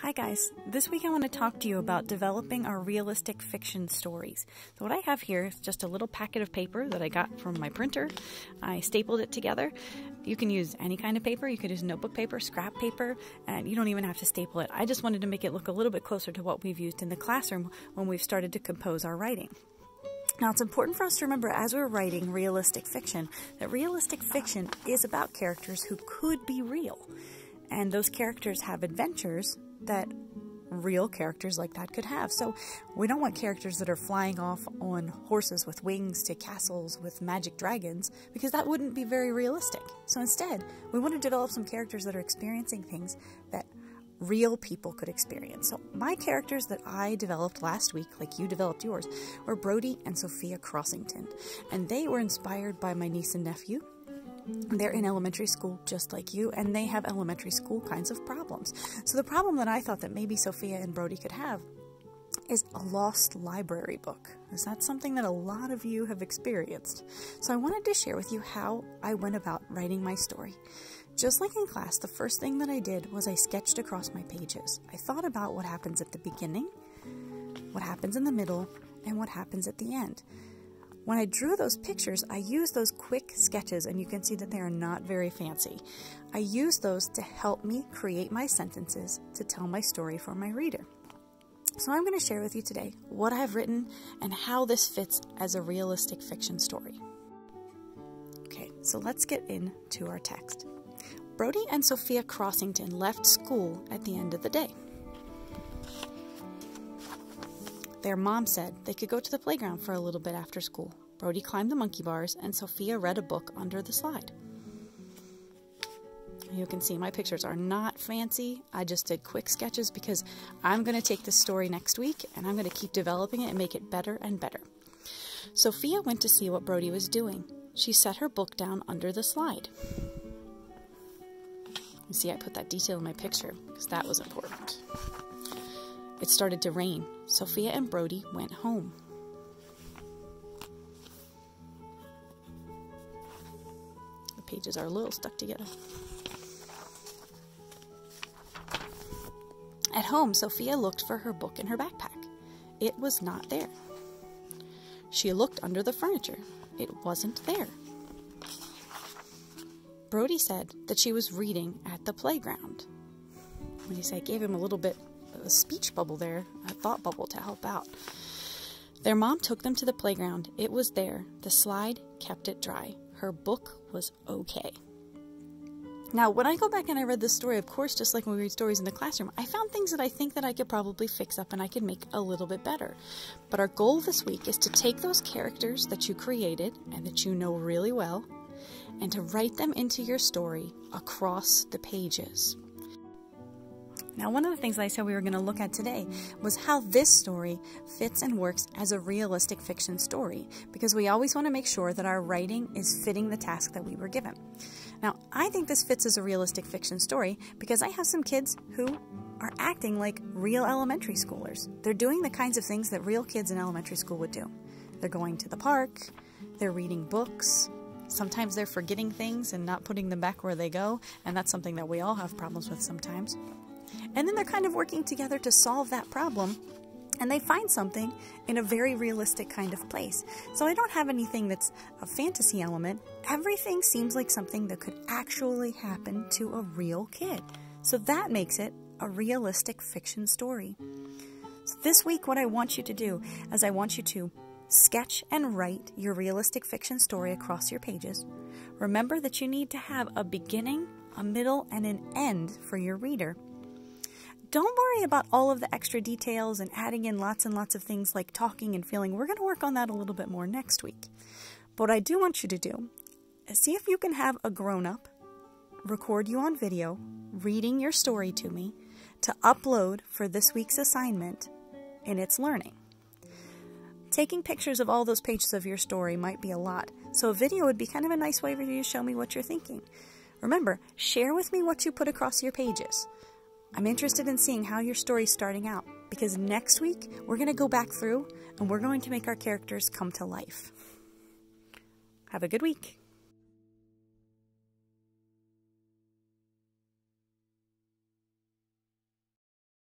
Hi guys, this week I want to talk to you about developing our realistic fiction stories. So what I have here is just a little packet of paper that I got from my printer. I stapled it together. You can use any kind of paper. You could use notebook paper, scrap paper, and you don't even have to staple it. I just wanted to make it look a little bit closer to what we've used in the classroom when we've started to compose our writing. Now, it's important for us to remember as we're writing realistic fiction that realistic fiction is about characters who could be real. And those characters have adventures that real characters like that could have. So we don't want characters that are flying off on horses with wings to castles with magic dragons, because that wouldn't be very realistic. So instead, we want to develop some characters that are experiencing things that real people could experience. So my characters that I developed last week, like you developed yours, were Brody and Sophia Crossington. And they were inspired by my niece and nephew. They're in elementary school just like you, and they have elementary school kinds of problems. So the problem that I thought that maybe Sophia and Brody could have is a lost library book. Is that something that a lot of you have experienced? So I wanted to share with you how I went about writing my story. Just like in class, the first thing that I did was I sketched across my pages. I thought about what happens at the beginning, what happens in the middle, and what happens at the end. When I drew those pictures, I used those quick sketches, and you can see that they are not very fancy. I used those to help me create my sentences to tell my story for my reader. So I'm going to share with you today what I've written and how this fits as a realistic fiction story. Okay, so let's get into our text. Brody and Sophia Crossington left school at the end of the day. Their mom said they could go to the playground for a little bit after school. Brody climbed the monkey bars, and Sophia read a book under the slide. You can see my pictures are not fancy. I just did quick sketches because I'm going to take this story next week, and I'm going to keep developing it and make it better and better. Sophia went to see what Brody was doing. She set her book down under the slide. You see, I put that detail in my picture because that was important. It started to rain. Sophia and Brody went home. The pages are a little stuck together. At home, Sophia looked for her book in her backpack. It was not there. She looked under the furniture. It wasn't there. Brody said that she was reading at the playground. What do you say? I gave him a little bit a speech bubble there, a thought bubble to help out. Their mom took them to the playground. It was there. The slide kept it dry. Her book was okay. Now, when I go back and I read this story, of course, just like when we read stories in the classroom, I found things that I think that I could probably fix up and I could make a little bit better. But our goal this week is to take those characters that you created and that you know really well and to write them into your story across the pages. Now, one of the things that I said we were going to look at today was how this story fits and works as a realistic fiction story, because we always want to make sure that our writing is fitting the task that we were given. Now, I think this fits as a realistic fiction story because I have some kids who are acting like real elementary schoolers. They're doing the kinds of things that real kids in elementary school would do. They're going to the park, they're reading books, sometimes they're forgetting things and not putting them back where they go, and that's something that we all have problems with sometimes. And then they're kind of working together to solve that problem, and they find something in a very realistic kind of place. So I don't have anything that's a fantasy element. Everything seems like something that could actually happen to a real kid. So that makes it a realistic fiction story. So this week, what I want you to do is I want you to sketch and write your realistic fiction story across your pages. Remember that you need to have a beginning, a middle, and an end for your reader. Don't worry about all of the extra details and adding in lots and lots of things like talking and feeling. We're going to work on that a little bit more next week. But what I do want you to do is see if you can have a grown-up record you on video reading your story to me to upload for this week's assignment in its learning. Taking pictures of all those pages of your story might be a lot, so a video would be kind of a nice way for you to show me what you're thinking. Remember, share with me what you put across your pages. I'm interested in seeing how your story's starting out, because next week we're going to go back through and we're going to make our characters come to life. Have a good week.